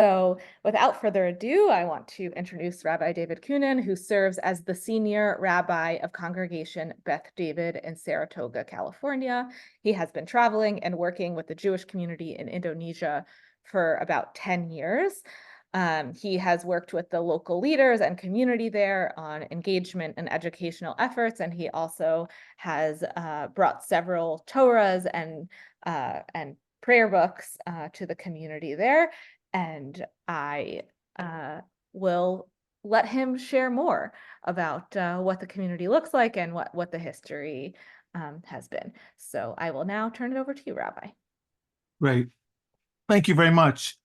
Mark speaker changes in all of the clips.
Speaker 1: So without further ado, I want to introduce Rabbi David Kunin, who serves as the senior rabbi of Congregation Beth David in Saratoga, California. He has been traveling and working with the Jewish community in Indonesia for about 10 years. He has worked with the local leaders and community there on engagement and educational efforts, and he also has brought several Torahs and prayer books to the community there. And I will let him share more about what the community looks like and what the history has been. So I will now turn it over to you, Rabbi.
Speaker 2: Great. Thank you very much.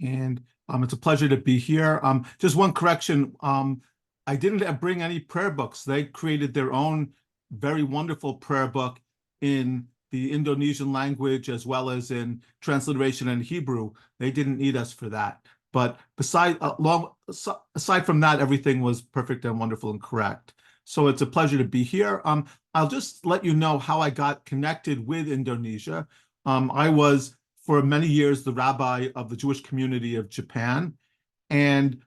Speaker 2: And it's a pleasure to be here. Just one correction. I didn't bring any prayer books. They created their own very wonderful prayer book in the Indonesian language as well as in transliteration in Hebrew. They didn't need us for that. But aside from that, everything was perfect and wonderful and correct. So it's a pleasure to be here. I'll just let you know how I got connected with Indonesia. I was for many years the rabbi of the Jewish community of Japan, and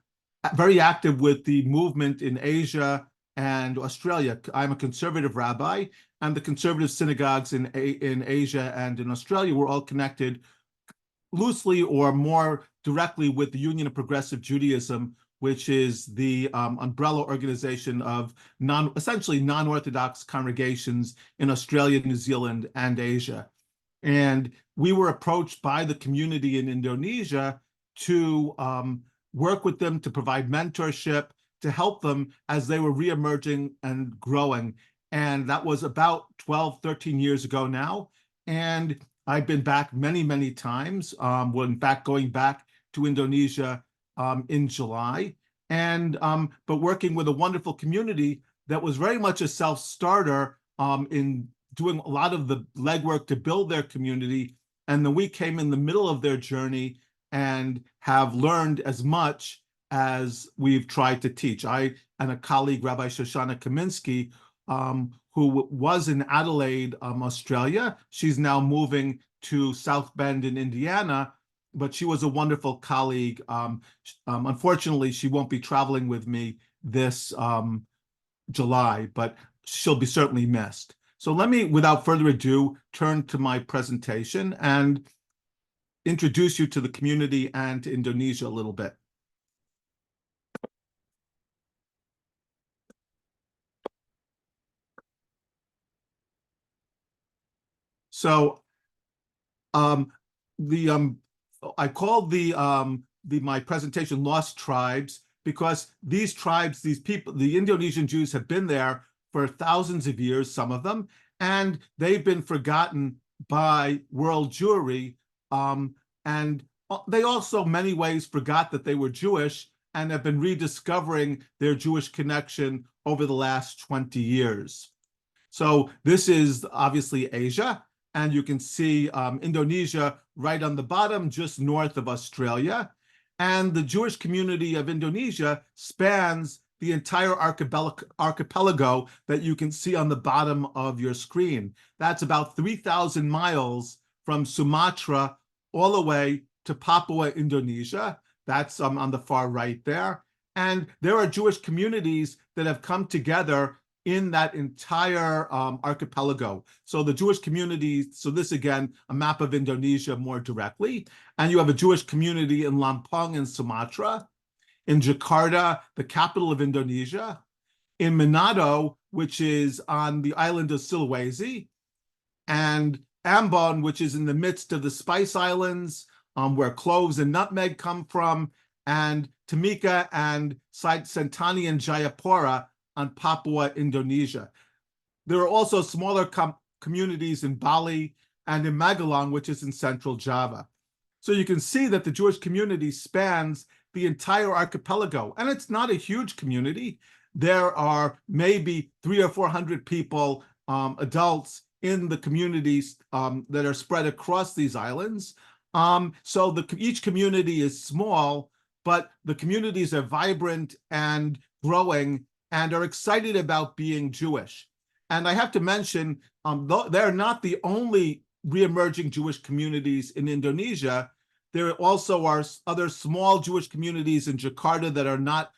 Speaker 2: very active with the movement in Asia and Australia. I'm a conservative rabbi, and the conservative synagogues in Asia and in Australia were all connected loosely or more directly with the Union of Progressive Judaism, which is the umbrella organization of essentially non-Orthodox congregations in Australia, New Zealand, and Asia. And we were approached by the community in Indonesia to work with them, to provide mentorship, to help them as they were reemerging and growing. And that was about 12, 13 years ago now. And I've been back many, many times. We're in fact going back to Indonesia in July. And but working with a wonderful community that was very much a self-starter in doing a lot of the legwork to build their community. And then we came in the middle of their journey and have learned as much as we've tried to teach. I and a colleague, Rabbi Shoshana Kaminsky, who was in Adelaide, Australia. She's now moving to South Bend in Indiana, but she was a wonderful colleague. Unfortunately, she won't be traveling with me this July, but she'll be certainly missed. So let me, without further ado, turn to my presentation and introduce you to the community and to Indonesia a little bit. So I called my presentation Lost Tribes because these tribes, these people, the Indonesian Jews have been there for thousands of years, some of them, and they've been forgotten by world Jewry. And they also, many ways, forgot that they were Jewish and have been rediscovering their Jewish connection over the last 20 years. So this is obviously Asia, and you can see Indonesia right on the bottom, just north of Australia. And the Jewish community of Indonesia spans the entire archipelago that you can see on the bottom of your screen. That's about 3,000 miles from Sumatra all the way to Papua, Indonesia. That's on the far right there. And there are Jewish communities that have come together in that entire archipelago. So the Jewish community, so this again, a map of Indonesia more directly. And you have a Jewish community in Lampung in Sumatra, in Jakarta, the capital of Indonesia, in Manado, which is on the island of Sulawesi, and Ambon, which is in the midst of the Spice Islands, where cloves and nutmeg come from, and Timika and Sentani and Jayapura on Papua, Indonesia. There are also smaller communities in Bali and in Magelang, which is in central Java. So you can see that the Jewish community spans the entire archipelago, and it's not a huge community. There are maybe 300 or 400 people, adults in the communities that are spread across these islands. So each community is small, but the communities are vibrant and growing and are excited about being Jewish. And I have to mention, they're not the only reemerging Jewish communities in Indonesia. There also are other small Jewish communities in Jakarta that are not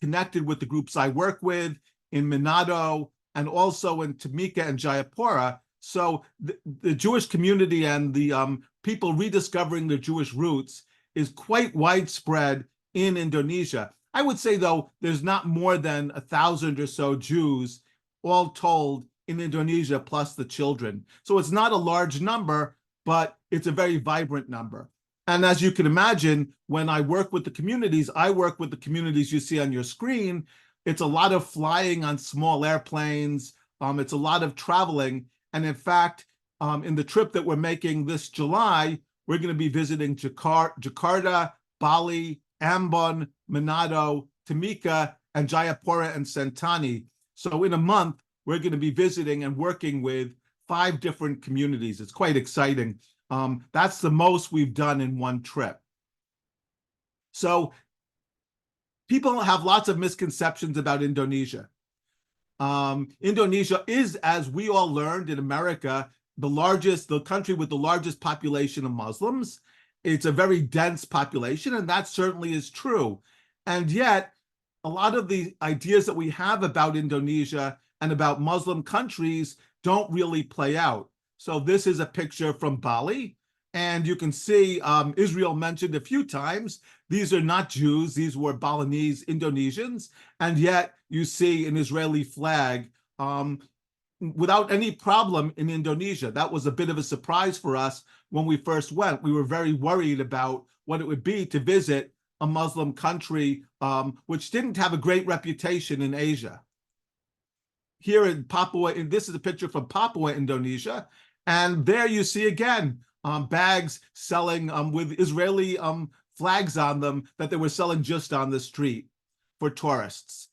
Speaker 2: connected with the groups I work with, in Manado, and also in Timika and Jayapura. So the Jewish community and the people rediscovering their Jewish roots is quite widespread in Indonesia. I would say, though, there's not more than 1,000 or so Jews, all told, in Indonesia, plus the children. So it's not a large number, but it's a very vibrant number. And as you can imagine, when I work with the communities, I work with the communities you see on your screen. It's a lot of flying on small airplanes. It's a lot of traveling. And in fact, in the trip that we're making this July, we're going to be visiting Jakarta, Bali, Ambon, Manado, Timika, and Jayapura and Sentani. So in a month, we're going to be visiting and working with 5 different communities. It's quite exciting. That's the most we've done in one trip. So people have lots of misconceptions about Indonesia. Indonesia is, as we all learned in America, the country with the largest population of Muslims. It's a very dense population, and that certainly is true. And yet, a lot of the ideas that we have about Indonesia and about Muslim countries don't really play out. So this is a picture from Bali, and you can see Israel mentioned a few times. These are not Jews, these were Balinese Indonesians, and yet you see an Israeli flag without any problem in Indonesia. That was a bit of a surprise for us when we first went. We were very worried about what it would be to visit a Muslim country which didn't have a great reputation in Asia. Here in Papua, this is a picture from Papua, Indonesia, and there you see again bags selling with Israeli flags on them that they were selling just on the street for tourists,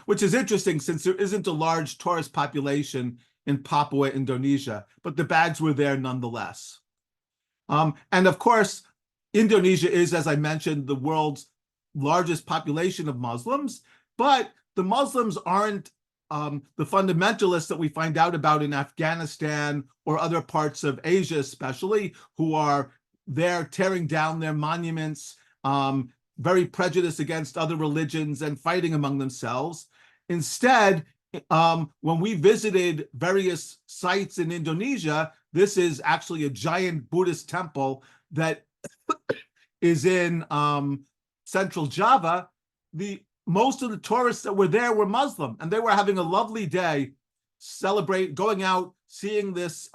Speaker 2: which is interesting since there isn't a large tourist population in Papua, Indonesia, but the bags were there nonetheless. And of course, Indonesia is, as I mentioned, the world's largest population of Muslims, but the Muslims aren't the fundamentalists that we find out about in Afghanistan or other parts of Asia, especially, who are there tearing down their monuments, very prejudiced against other religions and fighting among themselves. Instead, when we visited various sites in Indonesia, this is actually a giant Buddhist temple that is in central Java. Most of the tourists that were there were Muslim, and they were having a lovely day, going out, seeing this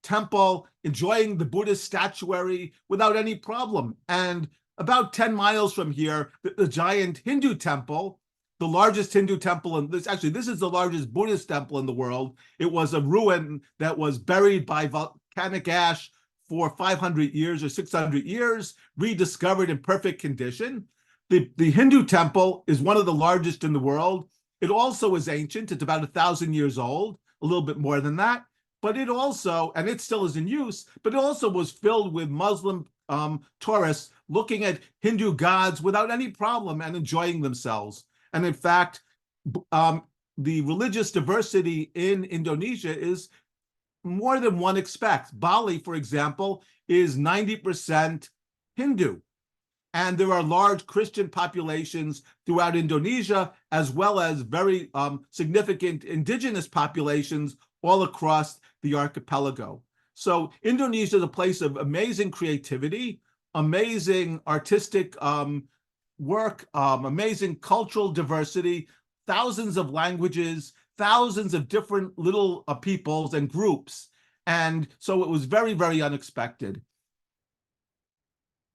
Speaker 2: temple, enjoying the Buddhist statuary without any problem. And about 10 miles from here, the giant Hindu temple, the largest Hindu temple, and this is the largest Buddhist temple in the world. It was a ruin that was buried by volcanic ash for 500 years or 600 years, rediscovered in perfect condition. The Hindu temple is one of the largest in the world. It also is ancient. It's about 1,000 years old, a little bit more than that. But it also, and it still is in use, but it also was filled with Muslim tourists looking at Hindu gods without any problem and enjoying themselves. And in fact, the religious diversity in Indonesia is more than one expects. Bali, for example, is 90% Hindu. And there are large Christian populations throughout Indonesia, as well as very significant indigenous populations all across the archipelago. So Indonesia is a place of amazing creativity, amazing artistic work, amazing cultural diversity, thousands of languages, thousands of different little peoples and groups. And so it was very, very unexpected.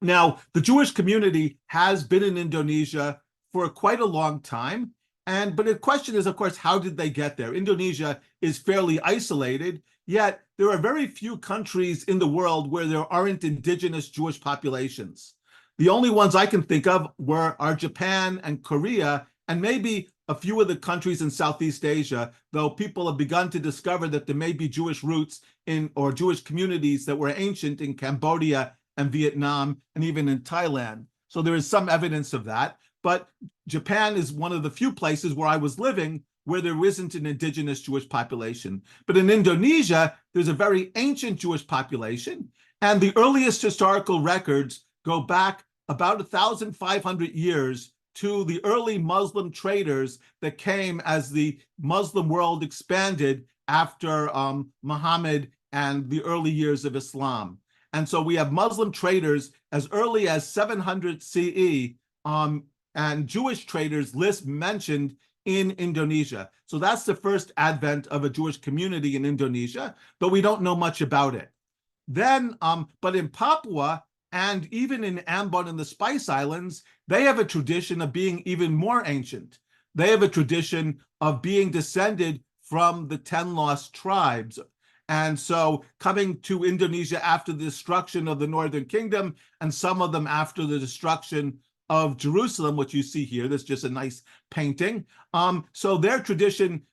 Speaker 2: Now, the Jewish community has been in Indonesia for quite a long time. But the question is, of course, how did they get there? Indonesia is fairly isolated, yet there are very few countries in the world where there aren't indigenous Jewish populations. The only ones I can think of are Japan and Korea, and maybe a few of the countries in Southeast Asia, though people have begun to discover that there may be Jewish roots or Jewish communities that were ancient in Cambodia and Vietnam, and even in Thailand. So there is some evidence of that. But Japan is one of the few places where I was living where there isn't an indigenous Jewish population. But in Indonesia, there's a very ancient Jewish population. And the earliest historical records go back about 1,500 years to the early Muslim traders that came as the Muslim world expanded after Muhammad and the early years of Islam. And so we have Muslim traders as early as 700 CE, and Jewish traders list mentioned in Indonesia. So that's the first advent of a Jewish community in Indonesia, but we don't know much about it. Then, but in Papua and even in Ambon and the Spice Islands, they have a tradition of being even more ancient. They have a tradition of being descended from the 10 lost tribes. And so coming to Indonesia after the destruction of the Northern Kingdom, and some of them after the destruction of Jerusalem, which you see here, that's just a nice painting. So their tradition,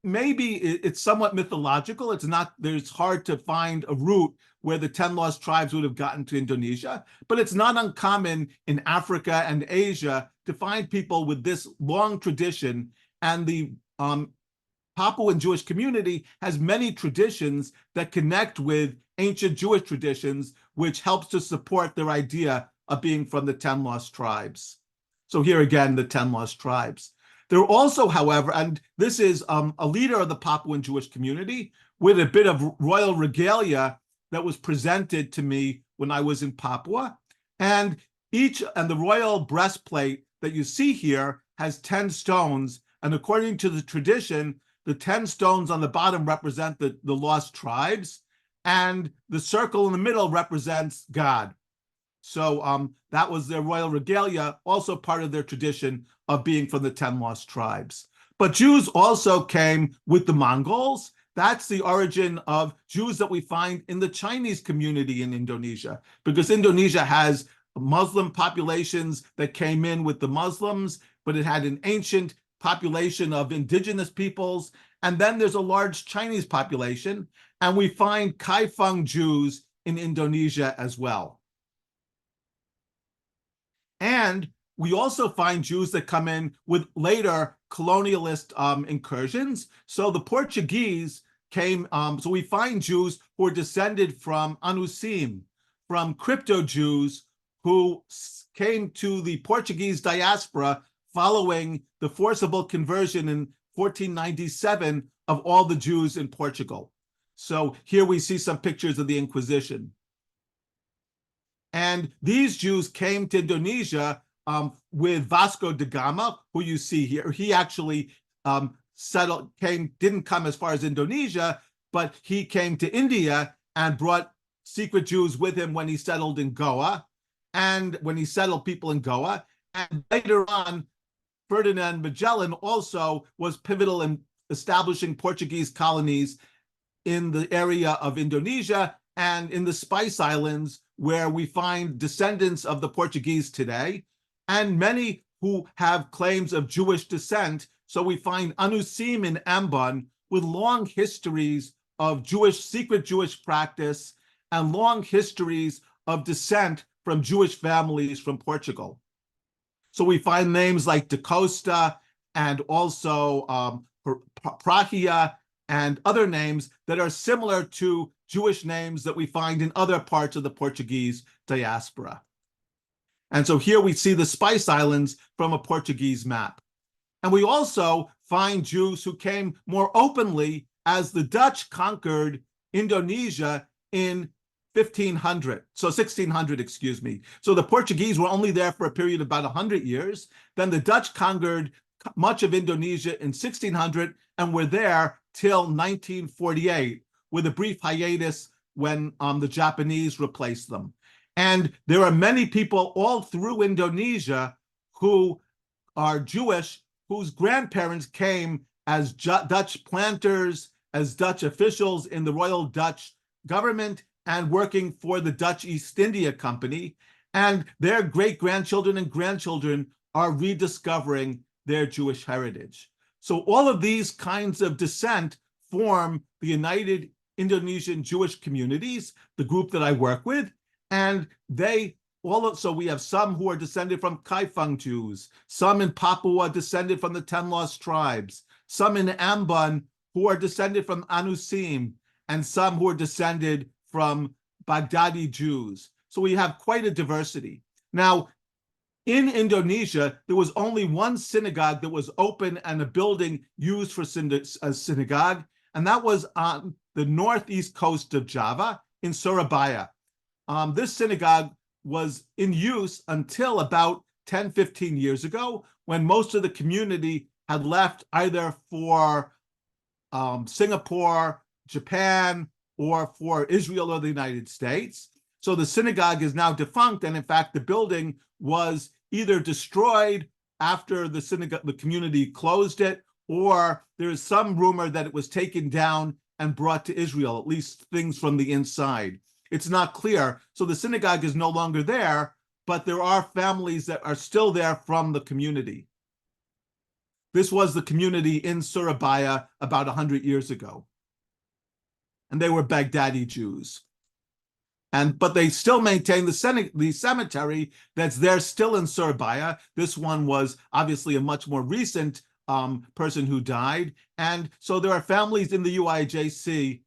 Speaker 2: maybe it's somewhat mythological. It's hard to find a route where the 10 lost tribes would have gotten to Indonesia, but it's not uncommon in Africa and Asia to find people with this long tradition. And the Papuan Jewish community has many traditions that connect with ancient Jewish traditions, which helps to support their idea of being from the 10 lost tribes. So here again, the 10 lost tribes. There are also, however, and this is a leader of the Papuan Jewish community with a bit of royal regalia that was presented to me when I was in Papua. And the royal breastplate that you see here has 10 stones. And according to the tradition, the 10 stones on the bottom represent the lost tribes, and the circle in the middle represents God. So that was their royal regalia, also part of their tradition of being from the 10 lost tribes. But Jews also came with the Mongols. That's the origin of Jews that we find in the Chinese community in Indonesia, because Indonesia has Muslim populations that came in with the Muslims, but it had an ancient population of indigenous peoples. And then there's a large Chinese population, and we find Kaifeng Jews in Indonesia as well. And we also find Jews that come in with later colonialist incursions. So the Portuguese came, so we find Jews who are descended from Anusim, from crypto Jews who came to the Portuguese diaspora following the forcible conversion in 1497 of all the Jews in Portugal. So here we see some pictures of the Inquisition. And these Jews came to Indonesia with Vasco da Gama, who you see here. He actually didn't come as far as Indonesia, but he came to India and brought secret Jews with him when he settled in Goa, and when he settled people in Goa. And later on, Ferdinand Magellan also was pivotal in establishing Portuguese colonies in the area of Indonesia and in the Spice Islands, where we find descendants of the Portuguese today, and many who have claims of Jewish descent. So we find Anusim in Ambon with long histories of secret Jewish practice and long histories of descent from Jewish families from Portugal. So we find names like Da Costa and also Prahia and other names that are similar to Jewish names that we find in other parts of the Portuguese diaspora. And so here we see the Spice Islands from a Portuguese map. And we also find Jews who came more openly as the Dutch conquered Indonesia in 1600, excuse me. So the Portuguese were only there for a period of about 100 years. Then the Dutch conquered much of Indonesia in 1600 and were there till 1948, with a brief hiatus when the Japanese replaced them. And there are many people all through Indonesia who are Jewish, whose grandparents came as Dutch planters, as Dutch officials in the Royal Dutch government, and working for the Dutch East India Company. And their great-grandchildren and grandchildren are rediscovering their Jewish heritage. So all of these kinds of descent form the United Indonesian Jewish Communities, the group that I work with. And so we have some who are descended from Kaifeng Jews, some in Papua descended from the 10 lost tribes, some in Ambon who are descended from Anusim, and some who are descended from Baghdadi Jews. So we have quite a diversity. Now, in Indonesia, there was only one synagogue that was open and a building used for a synagogue, and that was on the northeast coast of Java in Surabaya. This synagogue was in use until about 10, 15 years ago, when most of the community had left either for Singapore, Japan, or for Israel or the United States. So the synagogue is now defunct, and in fact, the building was either destroyed after the community closed it, or there is some rumor that it was taken down and brought to Israel, at least things from the inside. It's not clear. So the synagogue is no longer there, but there are families that are still there from the community. This was the community in Surabaya about 100 years ago. And they were Baghdadi Jews. But they still maintain the cemetery that's there still in Surabaya. This one was obviously a much more recent person who died. And so there are families in the UIJC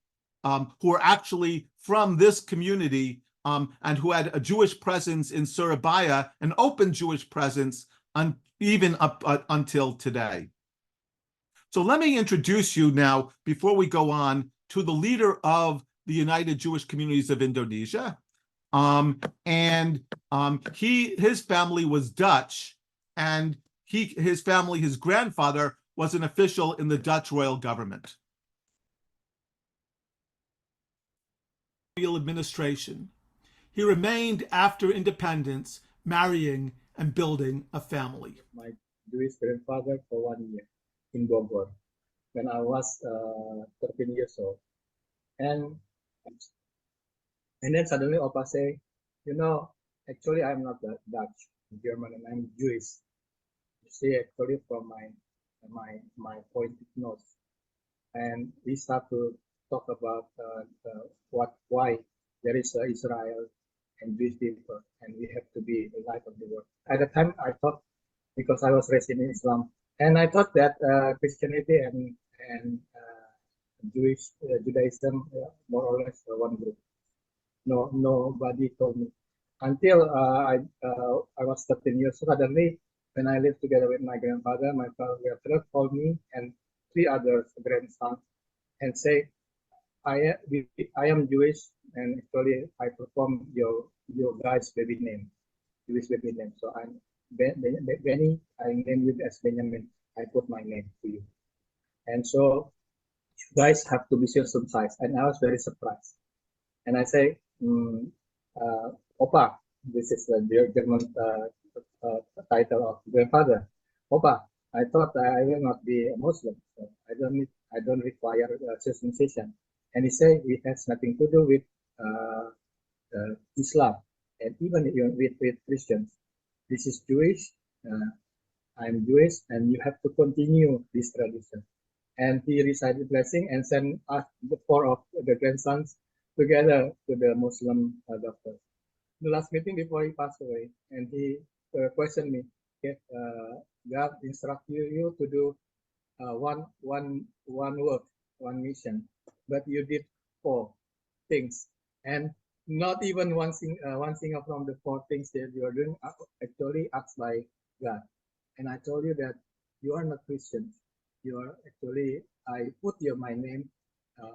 Speaker 2: who are actually from this community and who had a Jewish presence in Surabaya, an open Jewish presence even up until today. So let me introduce you now, before we go on, to the leader of the United Jewish Communities of Indonesia. His family was Dutch, and his grandfather was an official in the Dutch royal government. Administration. He remained after independence, marrying and building a family.
Speaker 3: My Jewish grandfather for 1 year in Bogor when I was 13 years old. And then suddenly Opa say, you know, actually I'm not Dutch, German, and I'm Jewish. You see, actually from my pointed nose. And we start to talk about why there is Israel and Jewish people, and we have to be the light of the world. At the time, I thought, because I was raised in Islam, and I thought that Christianity and Judaism more or less one group. Nobody told me until I was 13 years old. Suddenly, when I lived together with my grandfather called me and 3 other grandsons and say, I am Jewish, and actually I perform your guys' baby name, Jewish baby name. So I'm Benny. I name you as Benjamin. I put my name to you, and so you guys have to be circumcised. And I was very surprised, and I say, Opa, this is the German title of grandfather. Opa, I thought I will not be a Muslim, so I don't require circumcision. And he said it has nothing to do with Islam, and even with Christians. This is Jewish. I'm Jewish, and you have to continue this tradition. And he recited blessing and sent us, the 4 of the grandsons, together to the Muslim doctor. The last meeting before he passed away, and he questioned me, okay, God instruct you to do one work, one mission, but you did 4 things, and not even one single from the 4 things that you are doing actually asked by God. And I told you that you are not Christian. You are actually, I put my name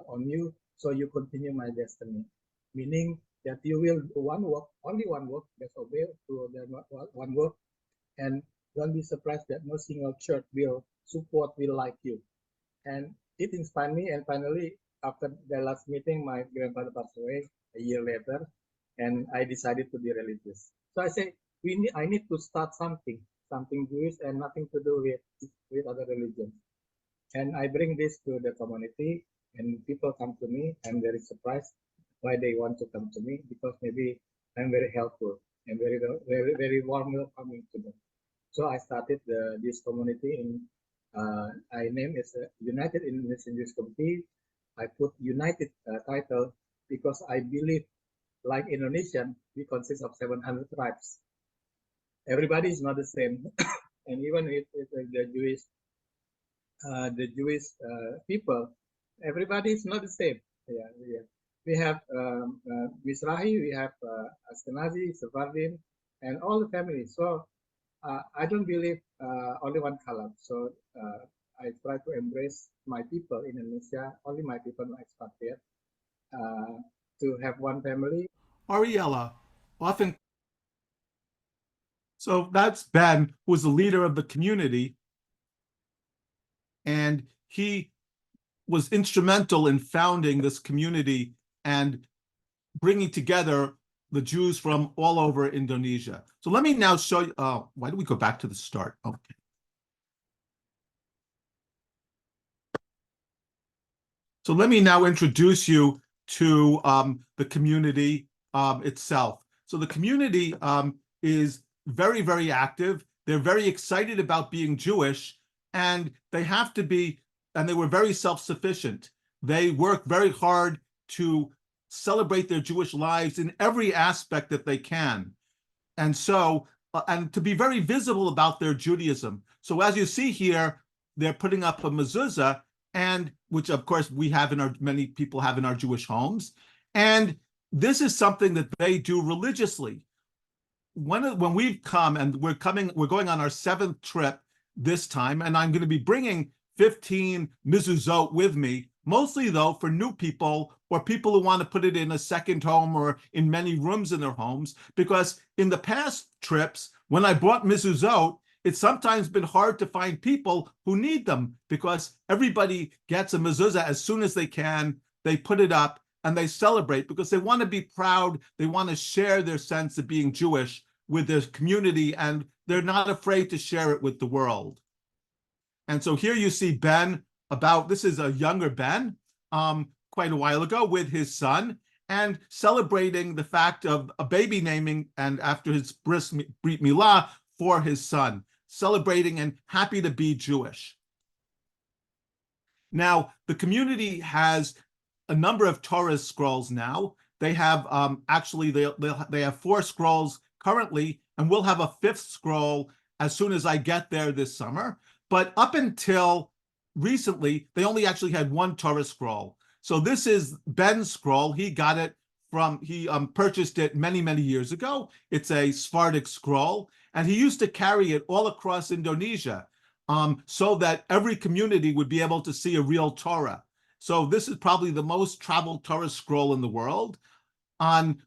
Speaker 3: on you, so you continue my destiny. Meaning that you will do one work, only one work, just obey to the one work, and don't be surprised that no single church will like you. And it inspired me, and finally, after the last meeting, my grandfather passed away a year later, and I decided to be religious. So I say, I need to start something Jewish and nothing to do with other religions. And I bring this to the community, and people come to me. I'm very surprised why they want to come to me, because maybe I'm very helpful and very warm welcoming to them. So I started this community in I named it United Indonesian Jewish Community. I put United title because I believe, like Indonesian, we consist of 700 tribes. Everybody is not the same, and even if the Jewish people, everybody is not the same. Yeah. we have Mizrahi, we have Ashkenazi, Sephardim, and all the families. So I don't believe only one color. So I try to embrace my people in Indonesia, only my people, my expatriate, to have one family.
Speaker 2: Ariella, often. So that's Ben, who was the leader of the community, and he was instrumental in founding this community and bringing together the Jews from all over Indonesia. So let me now show you. Why do we go back to the start? Okay. So let me now introduce you to the community itself. So the community is very, very active. They're very excited about being Jewish, and they have to be, and they were very self-sufficient. They work very hard to celebrate their Jewish lives in every aspect that they can. And so, and to be very visible about their Judaism. So as you see here, they're putting up a mezuzah, and which of course we have in our, many people have in our Jewish homes. And this is something that they do religiously. When we've come, and we're going on our 7th trip this time, and I'm going to be bringing 15 mezuzot with me, mostly though for new people or people who want to put it in a second home or in many rooms in their homes, because in the past trips, when I brought mezuzot, it's sometimes been hard to find people who need them, because everybody gets a mezuzah as soon as they can. They put it up and they celebrate because they want to be proud. They want to share their sense of being Jewish with their community, and they're not afraid to share it with the world. And so here you see Ben, this is a younger Ben, quite a while ago, with his son, and celebrating the fact of a baby naming, and after his brit milah for his son, celebrating and happy to be Jewish. Now, the community has a number of Torah scrolls now. They have actually they have 4 scrolls currently, and we'll have a 5th scroll as soon as I get there this summer. But up until recently, they only actually had 1 Torah scroll. So this is Ben's scroll. He got it he purchased it many, many years ago. It's a Sephardic scroll, and he used to carry it all across Indonesia so that every community would be able to see a real Torah. So this is probably the most traveled Torah scroll in the world. On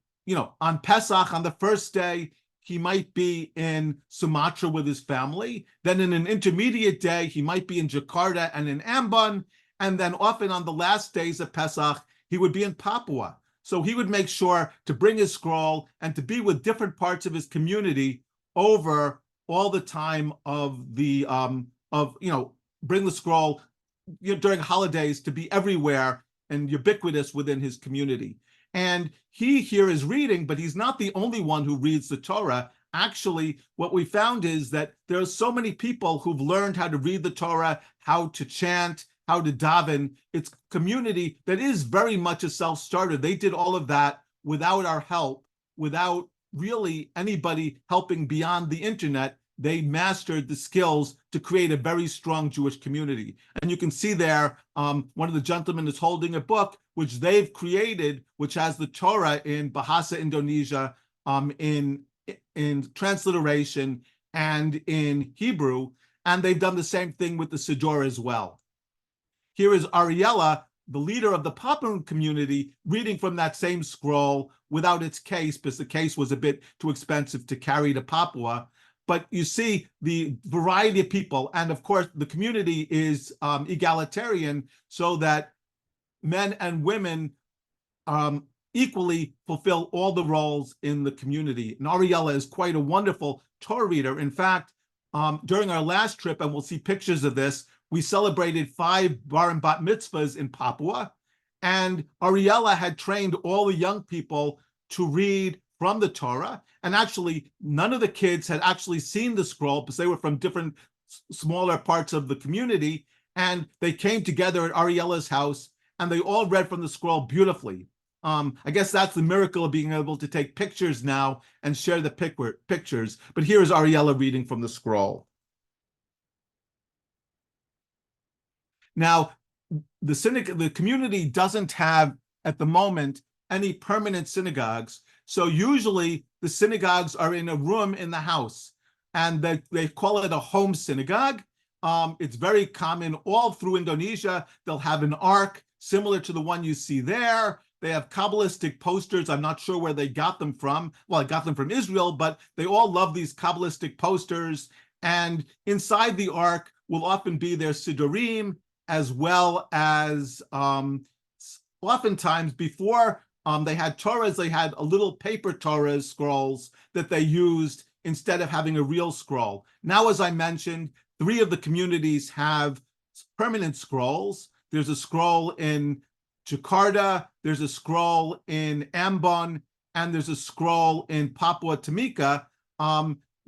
Speaker 2: Pesach, on the first day, he might be in Sumatra with his family. Then in an intermediate day, he might be in Jakarta and in Ambon. And then often on the last days of Pesach, he would be in Papua. So he would make sure to bring his scroll and to be with different parts of his community over all the time of the, bring the scroll during holidays, to be everywhere and ubiquitous within his community. And he here is reading, but he's not the only one who reads the Torah. Actually, what we found is that there are so many people who've learned how to read the Torah, how to chant, how to daven. It's a community that is very much a self-starter. They did all of that without our help, without really anybody helping beyond the internet. They mastered the skills to create a very strong Jewish community. And you can see there, one of the gentlemen is holding a book which they've created, which has the Torah in Bahasa Indonesia, in transliteration and in Hebrew. And they've done the same thing with the Siddur as well. Here is Ariella, the leader of the Papuan community, reading from that same scroll without its case, because the case was a bit too expensive to carry to Papua. But you see the variety of people, and of course the community is egalitarian, so that men and women equally fulfill all the roles in the community. And Ariella is quite a wonderful Torah reader. In fact, during our last trip, and we'll see pictures of this, we celebrated 5 bar and bat mitzvahs in Papua, and Ariella had trained all the young people to read from the Torah. And actually, none of the kids had actually seen the scroll because they were from different smaller parts of the community. And they came together at Ariella's house, and they all read from the scroll beautifully. I guess that's the miracle of being able to take pictures now and share the pictures. But here is Ariella reading from the scroll. Now, the community doesn't have at the moment any permanent synagogues. So usually the synagogues are in a room in the house, and they call it a home synagogue. It's very common all through Indonesia. They'll have an ark similar to the one you see there. They have Kabbalistic posters. I'm not sure where they got them from. Well, I got them from Israel, but they all love these Kabbalistic posters. And inside the ark will often be their Siddurim, as well as oftentimes before they had Torahs, they had a little paper Torah scrolls that they used instead of having a real scroll. Now, as I mentioned, 3 of the communities have permanent scrolls. There's a scroll in Jakarta, there's a scroll in Ambon, and there's a scroll in Papua Timika.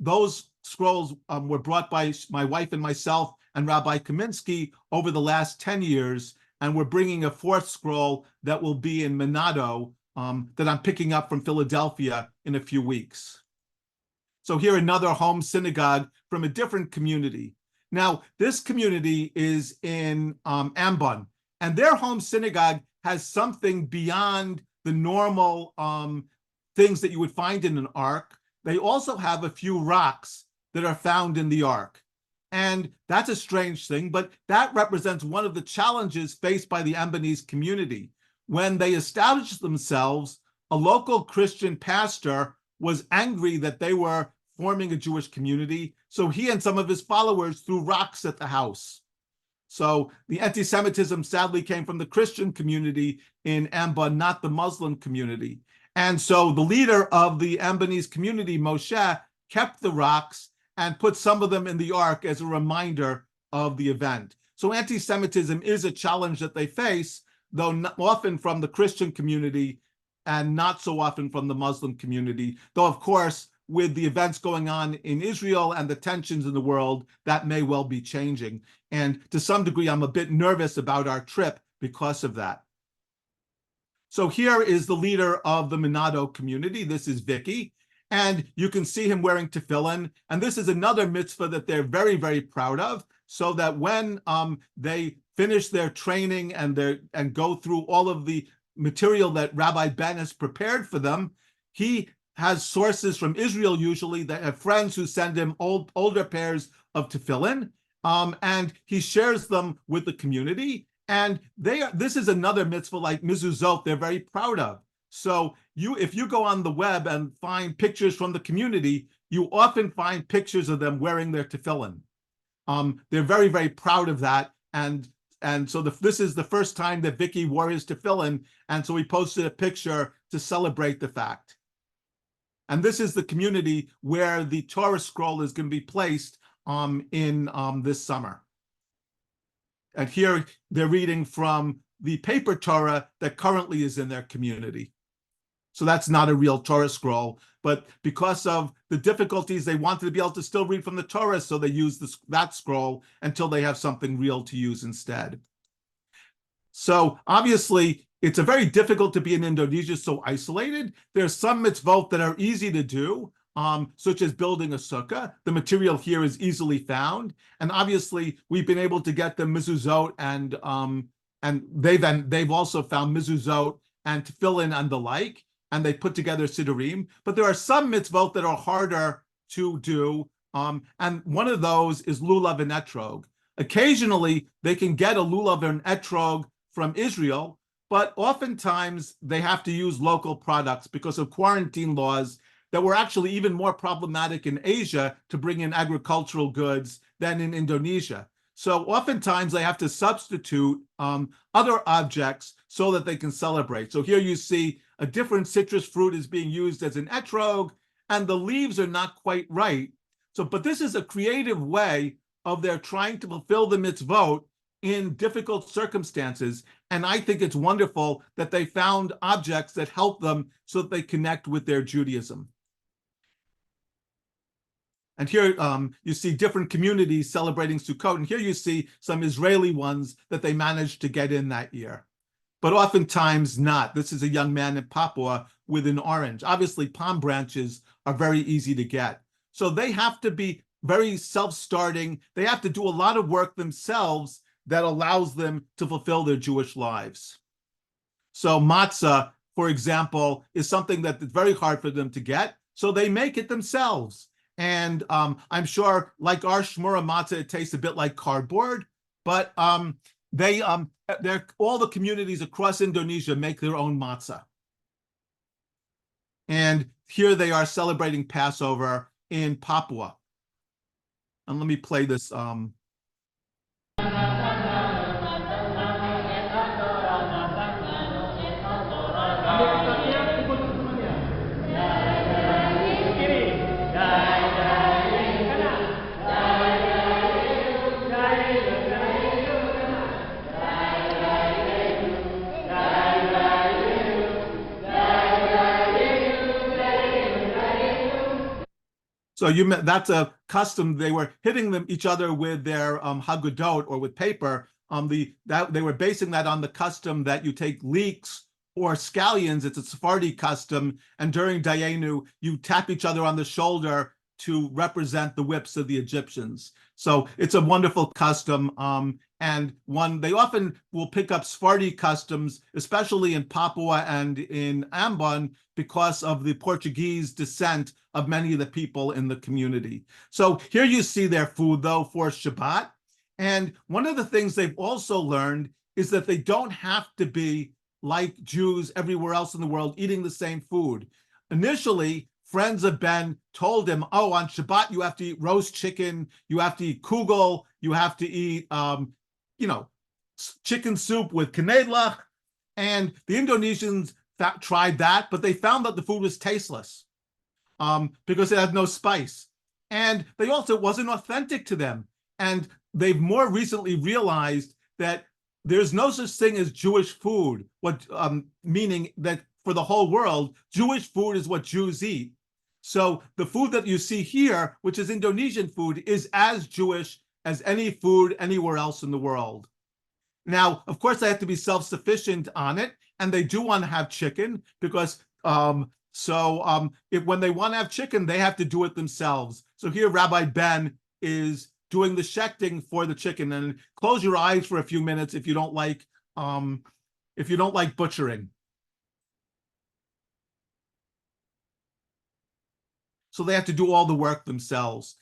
Speaker 2: Those scrolls were brought by my wife and myself and Rabbi Kaminsky over the last 10 years, and we're bringing a 4th scroll that will be in Manado that I'm picking up from Philadelphia in a few weeks. So here, another home synagogue from a different community. Now, this community is in Ambon, and their home synagogue has something beyond the normal things that you would find in an ark. They also have a few rocks that are found in the ark. And that's a strange thing, but that represents one of the challenges faced by the Ambonese community. When they established themselves, a local Christian pastor was angry that they were forming a Jewish community, so he and some of his followers threw rocks at the house. So the anti-Semitism sadly came from the Christian community in Ambon, not the Muslim community. And so the leader of the Ambonese community, Moshe, kept the rocks and put some of them in the ark as a reminder of the event. So anti-Semitism is a challenge that they face, though not often from the Christian community and not so often from the Muslim community. Though, of course, with the events going on in Israel and the tensions in the world, that may well be changing. And to some degree, I'm a bit nervous about our trip because of that. So here is the leader of the Manado community. This is Vicky. And you can see him wearing tefillin. And this is another mitzvah that they're very, very proud of, so that when they finish their training and go through all of the material that Rabbi Ben has prepared for them, he has sources from Israel usually that have friends who send him older pairs of tefillin, and he shares them with the community. And this is another mitzvah like mezuzot they're very proud of. So if you go on the web and find pictures from the community, you often find pictures of them wearing their tefillin. They're very, very proud of that. And so this is the first time that Vicky wore his tefillin, and so we posted a picture to celebrate the fact. And this is the community where the Torah scroll is going to be placed in this summer. And here they're reading from the paper Torah that currently is in their community. So that's not a real Torah scroll, but because of the difficulties, they wanted to be able to still read from the Torah, so they use that scroll until they have something real to use instead. So obviously, it's very difficult to be in Indonesia so isolated. There's some mitzvot that are easy to do, such as building a sukkah. The material here is easily found. And obviously, we've been able to get the mezuzot, and they've also found mezuzot and tefillin and the like, and they put together siddurim. But there are some mitzvot that are harder to do, and one of those is lulav and etrog. Occasionally, they can get a lulav and etrog from Israel, but oftentimes they have to use local products because of quarantine laws that were actually even more problematic in Asia to bring in agricultural goods than in Indonesia. So oftentimes they have to substitute other objects so that they can celebrate. So here you see a different citrus fruit is being used as an etrog, and the leaves are not quite right. So, but this is a creative way of their trying to fulfill the mitzvot in difficult circumstances. And I think it's wonderful that they found objects that help them so that they connect with their Judaism. And here you see different communities celebrating Sukkot. And here you see some Israeli ones that they managed to get in that year. But oftentimes not. This is a young man in Papua with an orange. Obviously, palm branches are very easy to get. So they have to be very self-starting. They have to do a lot of work themselves that allows them to fulfill their Jewish lives. So matzah, for example, is something that is very hard for them to get. So they make it themselves. And I'm sure, like our shmura matzah, it tastes a bit like cardboard, but all the communities across Indonesia make their own matzah. And here they are celebrating Passover in Papua. And let me play this. So that's a custom. They were hitting each other with their hagudot, or with paper. They were basing that on the custom that you take leeks or scallions. It's a Sephardi custom, and during Dayenu, you tap each other on the shoulder to represent the whips of the Egyptians. So it's a wonderful custom, and one they often will pick up Sephardi customs, especially in Papua and in Ambon, because of the Portuguese descent of many of the people in the community. So here you see their food, though, for Shabbat. And one of the things they've also learned is that they don't have to be like Jews everywhere else in the world, eating the same food. Initially, friends of Ben told him, oh, on Shabbat, you have to eat roast chicken, you have to eat kugel, you have to eat, chicken soup with kanedlach. And the Indonesians tried that, but they found that the food was tasteless because it had no spice. And they also, it wasn't authentic to them. And they've more recently realized that there's no such thing as Jewish food, meaning that for the whole world, Jewish food is what Jews eat. So the food that you see here, which is Indonesian food, is as Jewish as any food anywhere else in the world. Now, of course, they have to be self-sufficient on it, and they do want to have chicken because when they want to have chicken, they have to do it themselves. So here, Rabbi Ben is doing the shechting for the chicken. And close your eyes for a few minutes if you don't like butchering. So they have to do all the work themselves.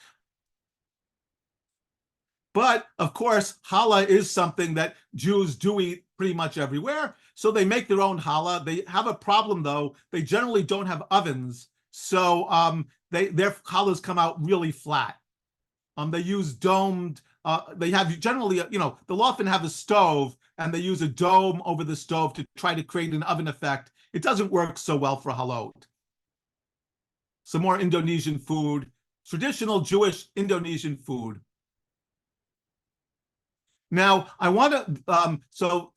Speaker 2: But of course, challah is something that Jews do eat pretty much everywhere. So they make their own challah. They have a problem, though. They generally don't have ovens. So their challahs come out really flat. They use domed, they have generally, they'll often have a stove, and they use a dome over the stove to try to create an oven effect. It doesn't work so well for halot. Some more Indonesian food, traditional Jewish Indonesian food. Now, I want to,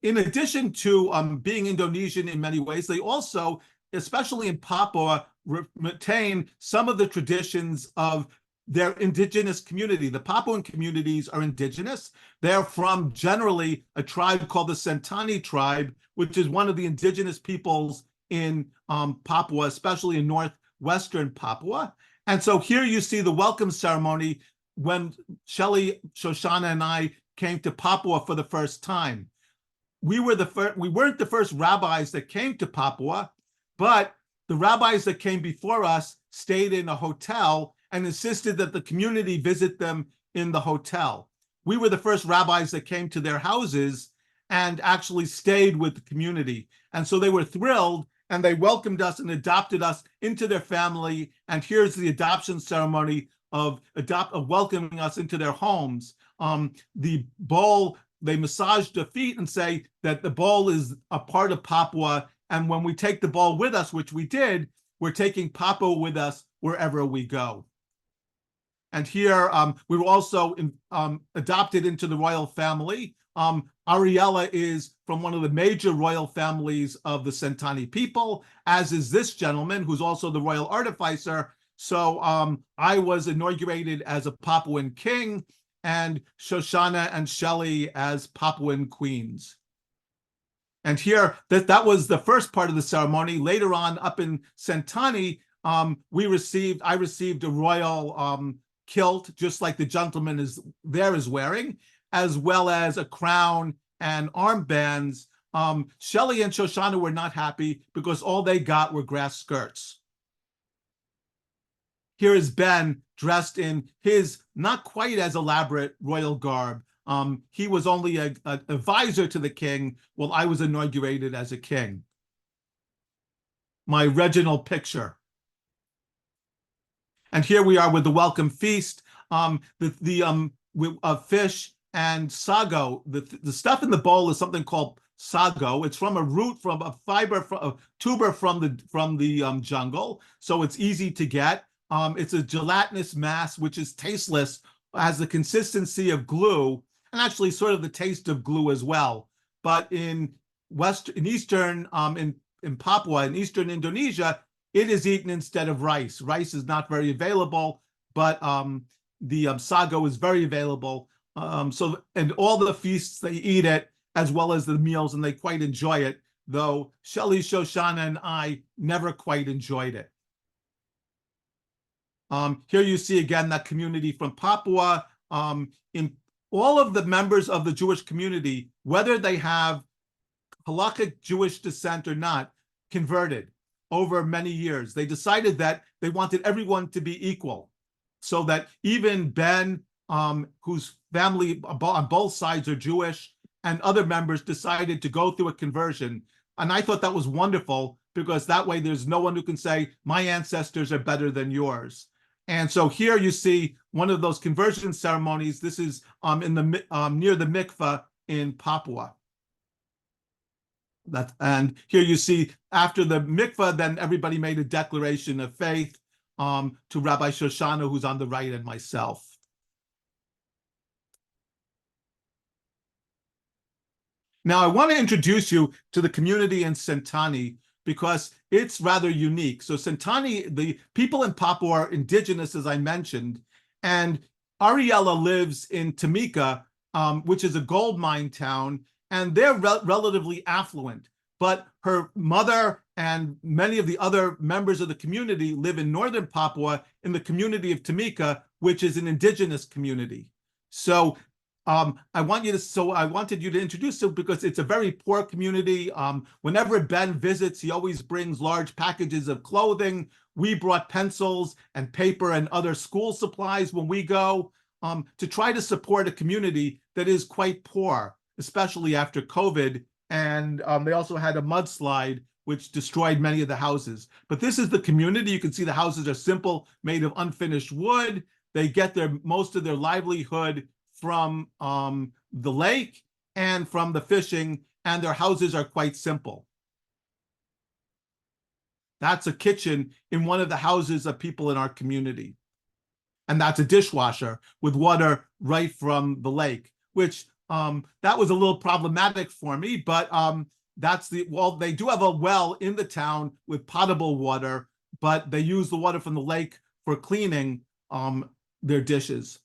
Speaker 2: in addition to being Indonesian in many ways, they also, especially in Papua, retain some of the traditions of their indigenous community. The Papuan communities are indigenous. They're from generally a tribe called the Sentani tribe, which is one of the indigenous peoples in Papua, especially in northwestern Papua. And so here you see the welcome ceremony when Shelley, Shoshana, and I came to Papua for the first time. We weren't the first rabbis that came to Papua, but the rabbis that came before us stayed in a hotel and insisted that the community visit them in the hotel. We were the first rabbis that came to their houses and actually stayed with the community. And so they were thrilled, and they welcomed us and adopted us into their family. And here's the adoption ceremony of welcoming us into their homes. The bowl, they massage the feet and say that the bowl is a part of Papua. And when we take the bowl with us, which we did, we're taking Papua with us wherever we go. And here we were also adopted into the royal family. Ariella is from one of the major royal families of the Sentani people, as is this gentleman, who's also the royal artificer. So I was inaugurated as a Papuan king, and Shoshana and Shelley as Papuan queens. And here, that was the first part of the ceremony. Later on, up in Sentani, I received a royal kilt, just like the gentleman is wearing, as well as a crown and armbands Shelley and Shoshana were not happy because all they got were grass skirts. Here is Ben dressed in his not quite as elaborate royal garb. He was only a advisor to the king while I was inaugurated as a king. My Reginald picture. And here we are with the welcome feast. Fish and sago. The stuff in the bowl is something called sago. It's from a root, from a fiber, from a tuber from the jungle. So it's easy to get. It's a gelatinous mass which is tasteless, has the consistency of glue, and actually sort of the taste of glue as well. But in Papua, in eastern Indonesia, it is eaten instead of rice. Rice is not very available, but the sago is very available. And all the feasts, they eat it as well as the meals, and they quite enjoy it, though Shelley, Shoshana, and I never quite enjoyed it. Here you see again that community from Papua. In all of the members of the Jewish community, whether they have halakhic Jewish descent or not, converted over many years. They decided that they wanted everyone to be equal, so that even Ben, whose family on both sides are Jewish, and other members decided to go through a conversion. And I thought that was wonderful, because that way there's no one who can say, my ancestors are better than yours. And so here you see one of those conversion ceremonies. This is near the mikveh in Papua. And here you see after the mikveh, then everybody made a declaration of faith to Rabbi Shoshana, who's on the right, and myself. Now, I want to introduce you to the community in Sentani because it's rather unique. So Sentani, the people in Papua are indigenous, as I mentioned, and Ariella lives in Tamika, which is a gold mine town, and they're relatively affluent. But her mother and many of the other members of the community live in northern Papua in the community of Tamika, which is an indigenous community. So I wanted you to introduce it because it's a very poor community. Whenever Ben visits, he always brings large packages of clothing. We brought pencils and paper and other school supplies when we go to try to support a community that is quite poor, especially after COVID. And they also had a mudslide which destroyed many of the houses. But this is the community. You can see the houses are simple, made of unfinished wood. They get most of their livelihood from the lake and from the fishing, and their houses are quite simple. That's a kitchen in one of the houses of people in our community. And that's a dishwasher with water right from the lake, which that was a little problematic for me, but they do have a well in the town with potable water, but they use the water from the lake for cleaning their dishes.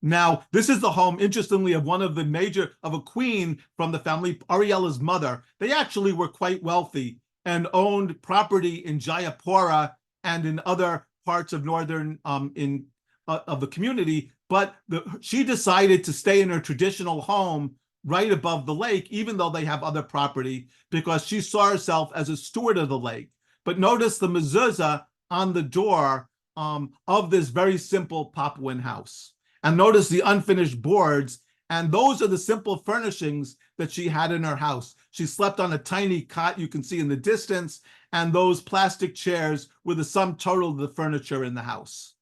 Speaker 2: Now, this is the home, interestingly, of a queen from the family, Ariella's mother. They actually were quite wealthy and owned property in Jayapura and in other parts of northern of the community, but she decided to stay in her traditional home right above the lake, even though they have other property, because she saw herself as a steward of the lake. But notice the mezuzah on the door of this very simple Papuan house. And notice the unfinished boards, and those are the simple furnishings that she had in her house. She slept on a tiny cot you can see in the distance, and those plastic chairs were the sum total of the furniture in the house.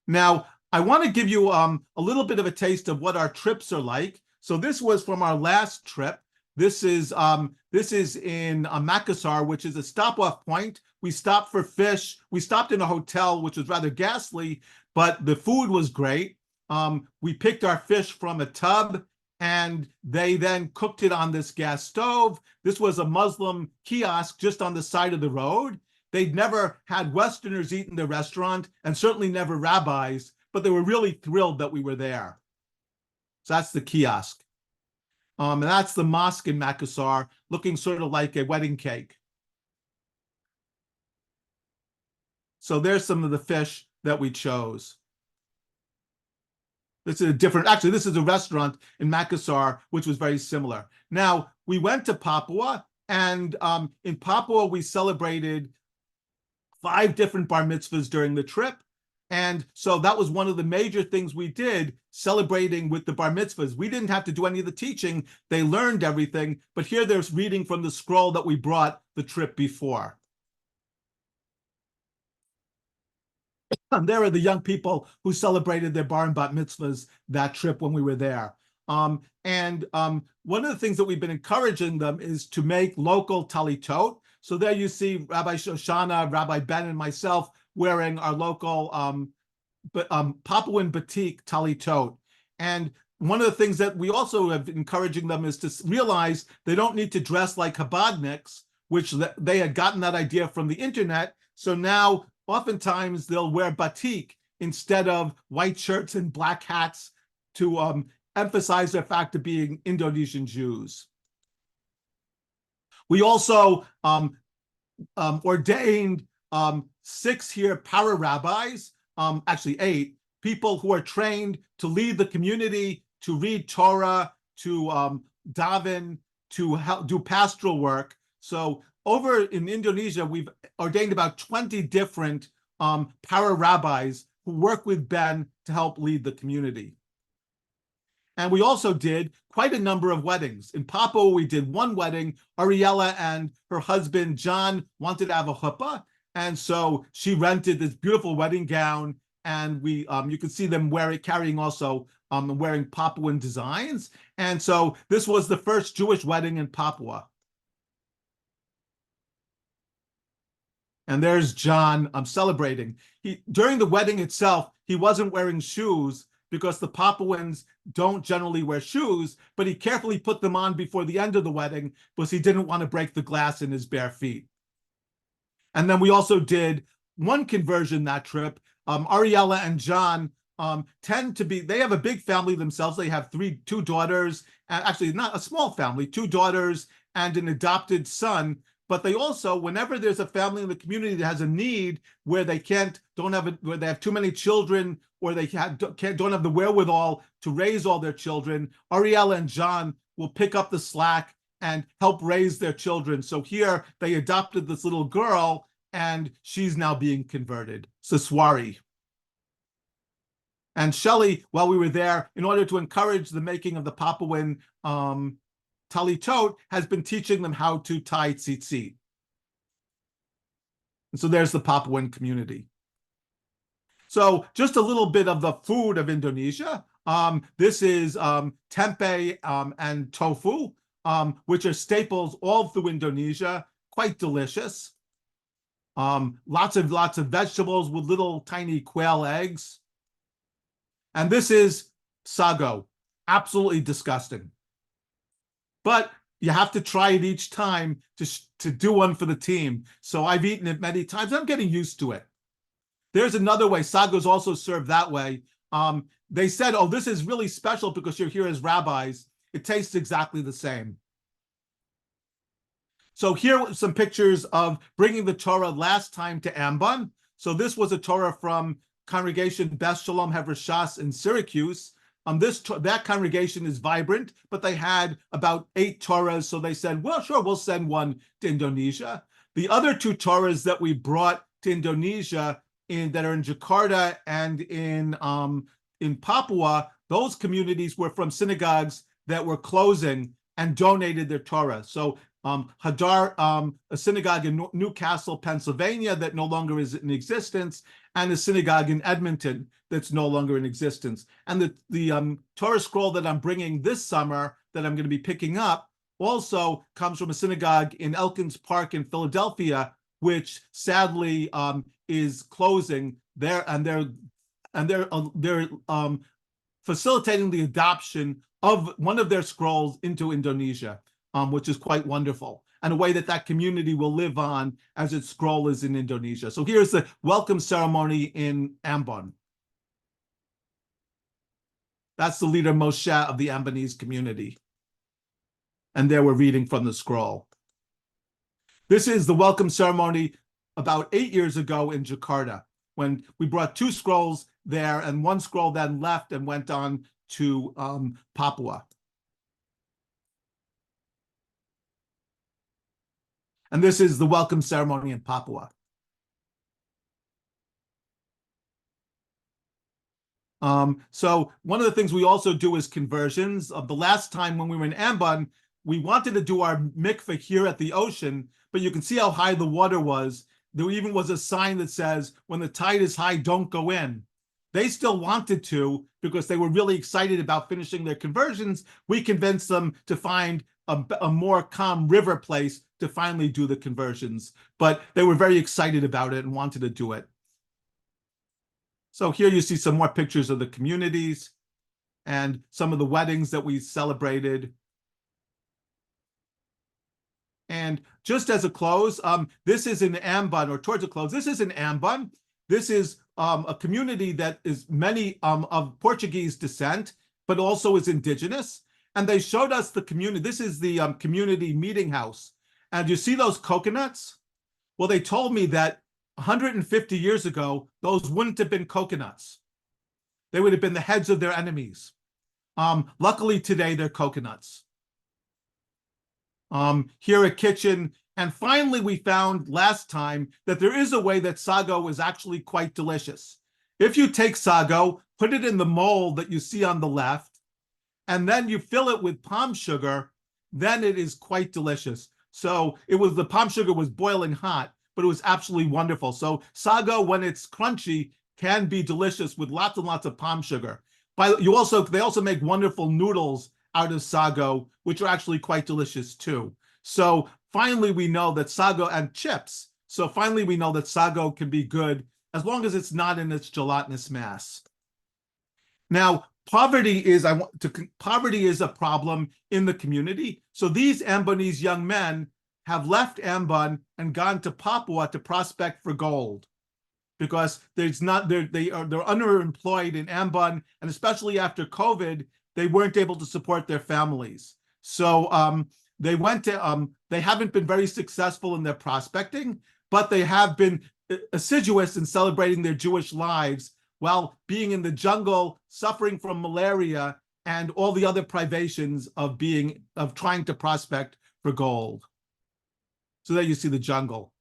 Speaker 2: Now, I want to give you a little bit of a taste of what our trips are like. So this was from our last trip. This is in Makassar, which is a stop-off point. We stopped for fish. We stopped in a hotel, which was rather ghastly, but the food was great. We picked our fish from a tub, and they then cooked it on this gas stove. This was a Muslim kiosk just on the side of the road. They'd never had Westerners eat in the restaurant, and certainly never rabbis, but they were really thrilled that we were there. So that's the kiosk. And that's the mosque in Makassar, looking sort of like a wedding cake. So there's some of the fish that we chose. This is a different, actually, this is a restaurant in Makassar, which was very similar. Now, we went to Papua, and in Papua, we celebrated 5 different bar mitzvahs during the trip. And so that was one of the major things we did, celebrating with the bar mitzvahs. We didn't have to do any of the teaching. They learned everything. But here there's reading from the scroll that we brought the trip before. And there are the young people who celebrated their bar and bat mitzvahs that trip when we were there. One of the things that we've been encouraging them is to make local talitot. So there you see Rabbi Shoshana, Rabbi Ben, and myself wearing our local Papuan batik talitot. And one of the things that we also have been encouraging them is to realize they don't need to dress like Chabadniks, which they had gotten that idea from the internet. So now oftentimes they'll wear batik instead of white shirts and black hats to emphasize their fact of being Indonesian Jews. We also ordained 6 here para rabbis, actually 8, people who are trained to lead the community, to read Torah, to daven, to help do pastoral work. So over in Indonesia, we've ordained about 20 different para rabbis who work with Ben to help lead the community. And we also did quite a number of weddings. In Papua, we did one wedding. Ariella and her husband, John, wanted to have a chuppah. And so she rented this beautiful wedding gown. And we, you can see them carrying also, wearing Papuan designs. And so this was the first Jewish wedding in Papua. And there's John celebrating. During the wedding itself, he wasn't wearing shoes because the Papuans don't generally wear shoes, but he carefully put them on before the end of the wedding because he didn't want to break the glass in his bare feet. And then we also did one conversion that trip. Ariella and John they have a big family themselves. They have 2 daughters, actually not a small family, 2 daughters and an adopted son. But they also, whenever there's a family in the community that has a need where they where they have too many children, or they don't have the wherewithal to raise all their children, Ariella and John will pick up the slack and help raise their children. So here they adopted this little girl, and she's now being converted, Siswari. And Shelley, while we were there, in order to encourage the making of the Papuan talitot, has been teaching them how to tie tzitzit. And so there's the Papuan community. So just a little bit of the food of Indonesia. This is tempeh and tofu, which are staples all through Indonesia, quite delicious. Lots of vegetables with little tiny quail eggs. And this is sago, absolutely disgusting. But you have to try it each time to do one for the team. So I've eaten it many times. I'm getting used to it. There's another way. Sago is also served that way. They said, oh, this is really special because you're here as rabbis. It tastes exactly the same. So here are some pictures of bringing the Torah last time to Ambon. So this was a Torah from congregation Beth Shalom Hever Shas in Syracuse. That congregation is vibrant, but they had about 8 Torahs. So they said, well, sure, we'll send one to Indonesia. The other 2 Torahs that we brought to Indonesia that are in Jakarta and in Papua, those communities were from synagogues that were closing and donated their Torah. So Hadar, a synagogue in Newcastle, Pennsylvania, that no longer is in existence, and a synagogue in Edmonton that's no longer in existence. And the Torah scroll that I'm bringing this summer, that I'm going to be picking up, also comes from a synagogue in Elkins Park in Philadelphia, which sadly is closing there, and they're facilitating the adoption of one of their scrolls into Indonesia, which is quite wonderful, and a way that community will live on as its scroll is in Indonesia. So here's the welcome ceremony in Ambon. That's the leader Moshe of the Ambonese community. And there we're reading from the scroll. This is the welcome ceremony about 8 years ago in Jakarta. when we brought 2 scrolls there, and 1 scroll then left and went on to Papua. And this is the welcome ceremony in Papua. So one of the things we also do is conversions. The last time when we were in Ambon, we wanted to do our mikveh here at the ocean, but you can see how high the water was. There even was a sign that says, when the tide is high, don't go in. They still wanted to because they were really excited about finishing their conversions. We convinced them to find a more calm river place to finally do the conversions, but they were very excited about it and wanted to do it. So here you see some more pictures of the communities and some of the weddings that we celebrated. And just as a close, this is in Ambon, or towards a close, this is in Ambon. This is a community that is many of Portuguese descent, but also is indigenous. And they showed us the community. This is the community meeting house. And you see those coconuts? Well, they told me that 150 years ago, those wouldn't have been coconuts. They would have been the heads of their enemies. Luckily today, they're coconuts. Here a kitchen. And finally, we found last time that there is a way that sago is actually quite delicious. If you take sago, put it in the mold that you see on the left, and then you fill it with palm sugar, then it is quite delicious. So the palm sugar was boiling hot, but it was absolutely wonderful. So sago, when it's crunchy, can be delicious with lots and lots of palm sugar. They also make wonderful noodles out of sago, which are actually quite delicious too. So finally, we know that sago and chips. So finally, we know that sago can be good as long as it's not in its gelatinous mass. Now, poverty is a problem in the community. So these Ambonese young men have left Ambon and gone to Papua to prospect for gold, because they're underemployed in Ambon, and especially after COVID, they weren't able to support their families. So they haven't been very successful in their prospecting, but they have been assiduous in celebrating their Jewish lives while being in the jungle, suffering from malaria and all the other privations of trying to prospect for gold. So there you see the jungle.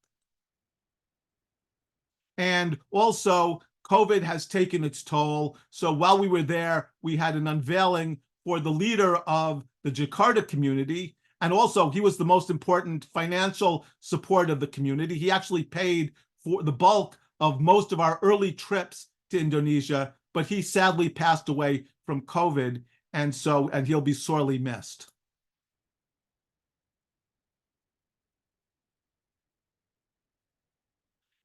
Speaker 2: And also, COVID has taken its toll. So while we were there, we had an unveiling for the leader of the Jakarta community. And also, he was the most important financial support of the community. He actually paid for the bulk of most of our early trips to Indonesia, but he sadly passed away from COVID. And he'll be sorely missed.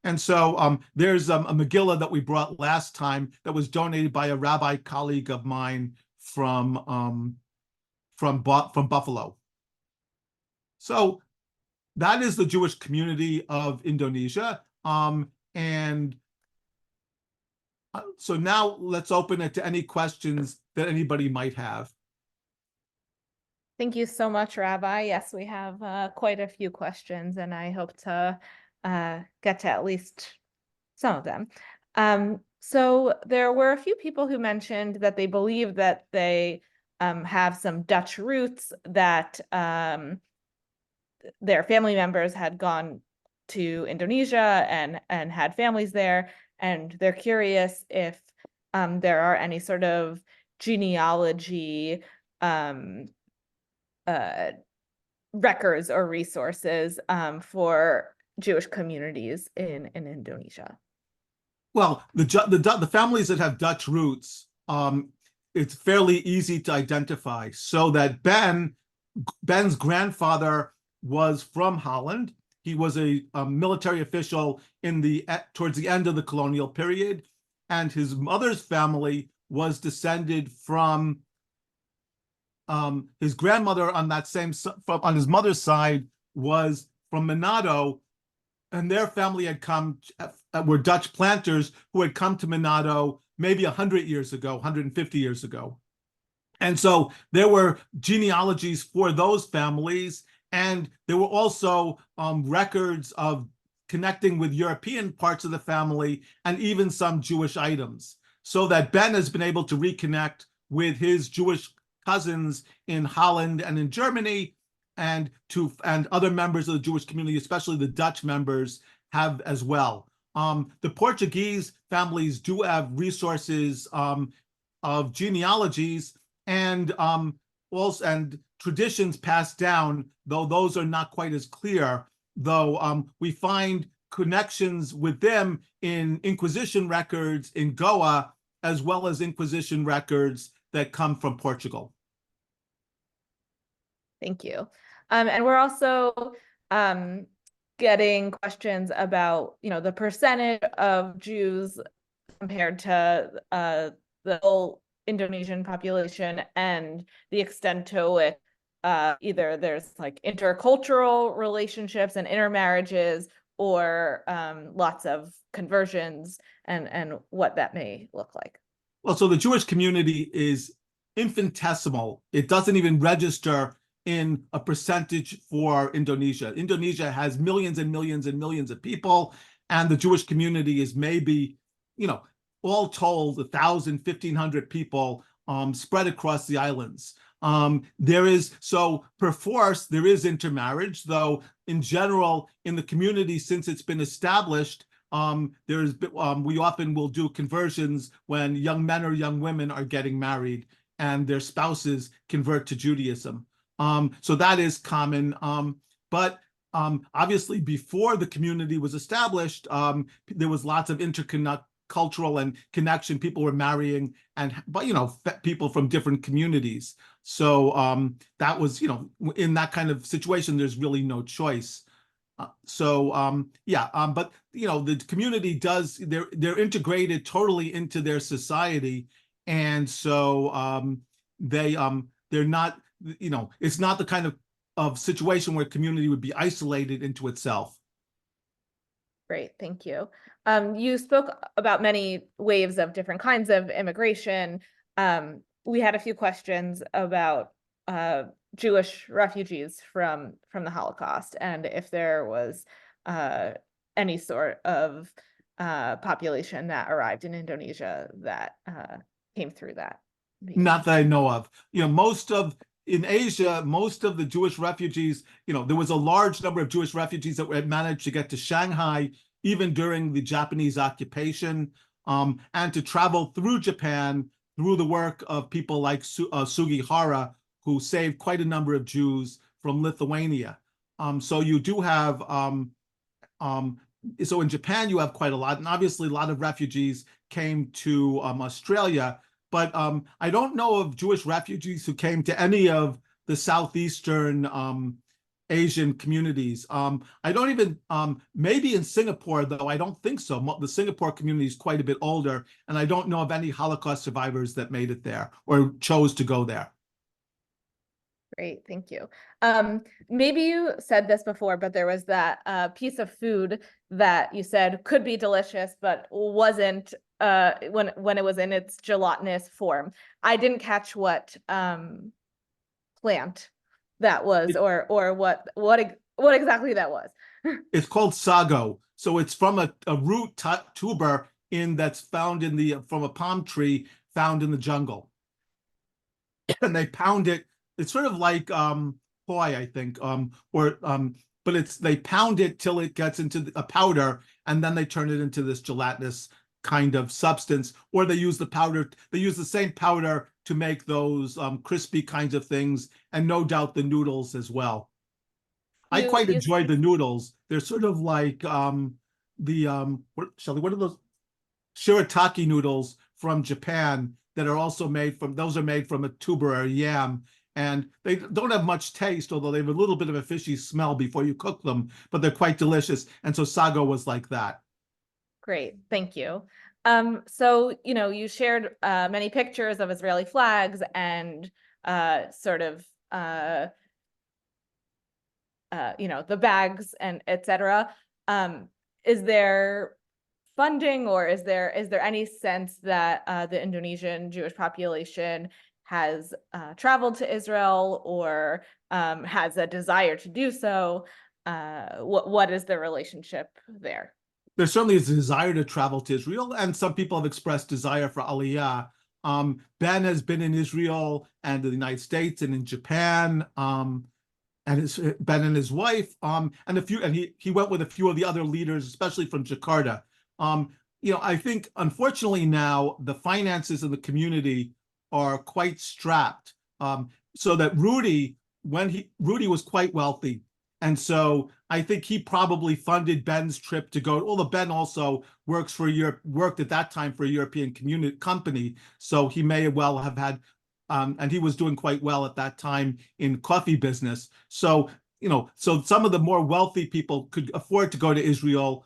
Speaker 2: And so there's a Megillah that we brought last time that was donated by a rabbi colleague of mine from Buffalo. So that is the Jewish community of Indonesia. So now let's open it to any questions that anybody might have.
Speaker 1: Thank you so much, Rabbi. Yes, we have quite a few questions, and I hope to get to at least some of them. So there were a few people who mentioned that they believe that they have some Dutch roots, that their family members had gone to Indonesia and had families there, and they're curious if there are any sort of genealogy records or resources for Jewish communities in Indonesia.
Speaker 2: Well, the families that have Dutch roots, it's fairly easy to identify. So that Ben's grandfather was from Holland. He was a military official towards the end of the colonial period, and his mother's family was descended from his grandmother on his mother's side was from Manado, and their family were Dutch planters who had come to Manado maybe 100 years ago, 150 years ago. And so there were genealogies for those families, and there were also records of connecting with European parts of the family and even some Jewish items, so that Ben has been able to reconnect with his Jewish cousins in Holland and in Germany, and other members of the Jewish community, especially the Dutch members, have as well. The Portuguese families do have resources of genealogies and also and traditions passed down, though those are not quite as clear. Though we find connections with them in Inquisition records in Goa, as well as Inquisition records that come from Portugal.
Speaker 1: Thank you. And we're also getting questions about, the percentage of Jews compared to the whole Indonesian population, and the extent to which either there's like intercultural relationships and intermarriages, or lots of conversions, and what that may look like.
Speaker 2: Well, so the Jewish community is infinitesimal. It doesn't even register in a percentage for Indonesia. Indonesia has millions and millions and millions of people, and the Jewish community is maybe, all told, 1,000, 1,500 people spread across the islands. So perforce, there is intermarriage, though in general, in the community, since it's been established, we often will do conversions when young men or young women are getting married and their spouses convert to Judaism. So that is common. But obviously, before the community was established, there was lots of intercultural and connection. People were marrying, people from different communities. So that was, in that kind of situation, there's really no choice. But the community does, they're integrated totally into their society, and so they're not, it's not the kind of situation where community would be isolated into itself.
Speaker 1: Great, thank you. You spoke about many waves of different kinds of immigration. We had a few questions about Jewish refugees from the Holocaust, and if there was any sort of population that arrived in Indonesia that came through that.
Speaker 2: Not that I know of. In Asia, most of the Jewish refugees, there was a large number of Jewish refugees that had managed to get to Shanghai even during the Japanese occupation, and to travel through Japan through the work of people like Sugihara, who saved quite a number of Jews from Lithuania. So you do have, so in Japan you have quite a lot, and obviously a lot of refugees came to Australia. But I don't know of Jewish refugees who came to any of the southeastern Asian communities. I don't even, maybe in Singapore, though I don't think so. The Singapore community is quite a bit older, and I don't know of any Holocaust survivors that made it there or chose to go there.
Speaker 1: Great, thank you. Maybe you said this before, but there was that piece of food that you said could be delicious, but wasn't when it was in its gelatinous form. I didn't catch what plant that was, or what exactly that was.
Speaker 2: It's called sago. So it's from a root tuber that's found from a palm tree found in the jungle, and they pound it. It's sort of like poi, I think, but they pound it till it gets into a powder, and then they turn it into this gelatinous kind of substance. Or they use the powder. They use the same powder to make those crispy kinds of things, and no doubt the noodles as well. I quite enjoy the noodles. They're sort of like what are those shirataki noodles from Japan that are also made from a tuber or a yam. And they don't have much taste, although they have a little bit of a fishy smell before you cook them, but they're quite delicious. And so sago was like that.
Speaker 1: Great, thank you. So, you shared many pictures of Israeli flags and the bags and etc. Is there funding, or is there any sense that the Indonesian Jewish population has traveled to Israel, or has a desire to do so? what is the relationship there?
Speaker 2: There certainly is a desire to travel to Israel, and some people have expressed desire for Aliyah. Ben has been in Israel and the United States and in Japan, and Ben and his wife, and he went with a few of the other leaders, especially from Jakarta. I think unfortunately now the finances of the community are quite strapped, so that Rudy was quite wealthy. And so I think he probably funded Ben's trip to go. Although Ben also worked at that time for a European company, so he may well have had, and he was doing quite well at that time in coffee business. So so some of the more wealthy people could afford to go to Israel.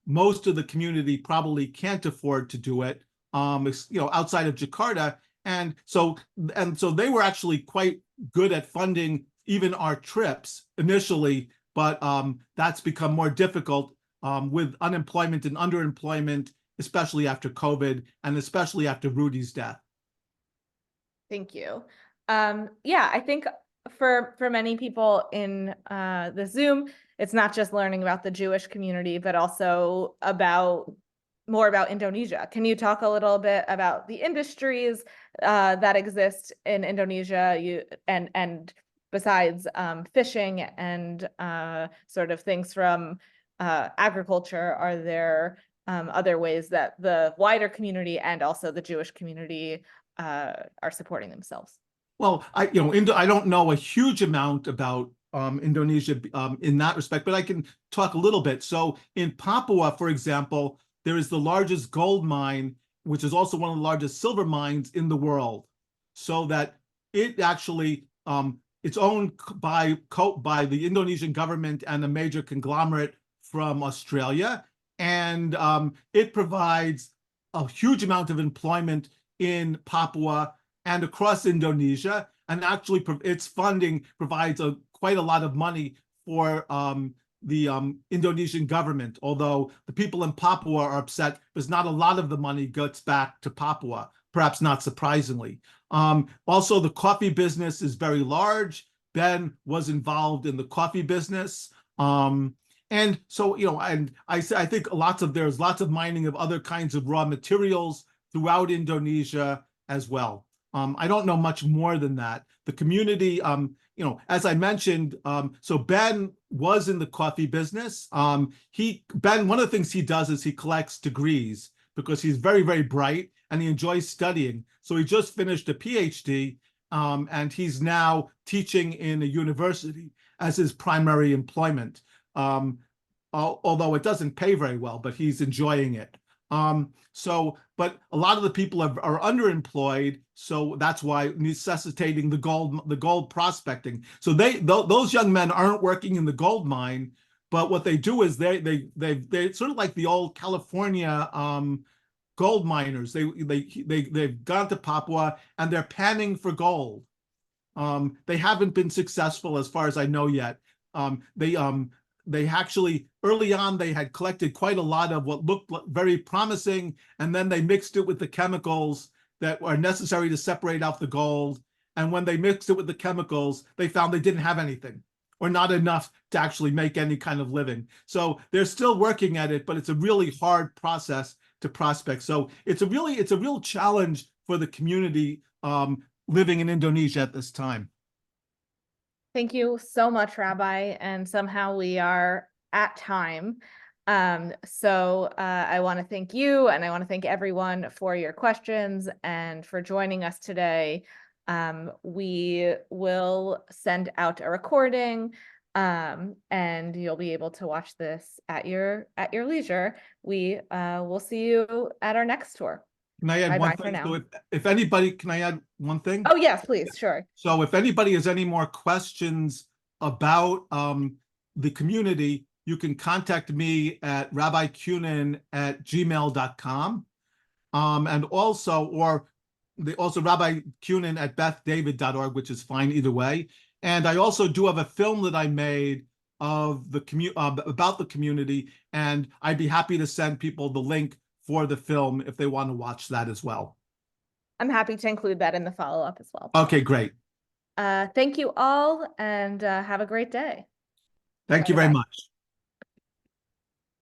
Speaker 2: Most of the community probably can't afford to do it. Outside of Jakarta, and so they were actually quite good at funding even our trips initially, but that's become more difficult with unemployment and underemployment, especially after COVID and especially after Rudy's death.
Speaker 1: Thank you. Yeah, I think for many people in the Zoom, it's not just learning about the Jewish community, but also more about Indonesia. Can you talk a little bit about the industries that exist in Indonesia, and besides fishing and sort of things from agriculture, are there other ways that the wider community and also the Jewish community are supporting themselves?
Speaker 2: Well, I don't know a huge amount about Indonesia in that respect, but I can talk a little bit. So in Papua, for example, there is the largest gold mine, which is also one of the largest silver mines in the world. So that it actually it's owned by the Indonesian government and a major conglomerate from Australia, and it provides a huge amount of employment in Papua and across Indonesia, and actually its funding provides quite a lot of money for the Indonesian government, although the people in Papua are upset because not a lot of the money gets back to Papua, perhaps not surprisingly. Also, the coffee business is very large. Ben was involved in the coffee business. And so, and I think there's lots of mining of other kinds of raw materials throughout Indonesia as well. I don't know much more than that. The community, as I mentioned, so Ben was in the coffee business. Ben, one of the things he does is he collects degrees because he's very, very bright and he enjoys studying. So he just finished a PhD, and he's now teaching in a university as his primary employment. Although it doesn't pay very well, but he's enjoying it. But a lot of the people are underemployed, so that's why necessitating the gold prospecting. So those young men aren't working in the gold mine, but what they do is they're sort of like the old California gold miners. They've gone to Papua and they're panning for gold. They haven't been successful as far as I know yet. They actually, early on, they had collected quite a lot of what looked very promising, and then they mixed it with the chemicals that are necessary to separate out the gold. And when they mixed it with the chemicals, they found they didn't have anything, or not enough to actually make any kind of living. So they're still working at it, but it's a really hard process to prospect. So it's a real challenge for the community living in Indonesia at this time.
Speaker 1: Thank you so much, Rabbi. And somehow we are at time. So I want to thank you, and I want to thank everyone for your questions and for joining us today. We will send out a recording, and you'll be able to watch this at your leisure. We will see you at our next tour.
Speaker 2: Can I add one
Speaker 1: for
Speaker 2: thing?
Speaker 1: now.
Speaker 2: So if anybody, can I add one thing?
Speaker 1: Oh, yes, please. Sure.
Speaker 2: So if anybody has any more questions about the community, you can contact me at rabbicunin@gmail.com. And also Rabbi Cunin at bethdavid.org, which is fine either way. And I also do have a film that I made of the about the community, and I'd be happy to send people the link for the film if they want to watch that as well.
Speaker 1: I'm happy to include that in the follow-up as well.
Speaker 2: Okay, great.
Speaker 1: Thank you all, and have a great day.
Speaker 2: Thank you very
Speaker 1: Bye-bye.
Speaker 2: much.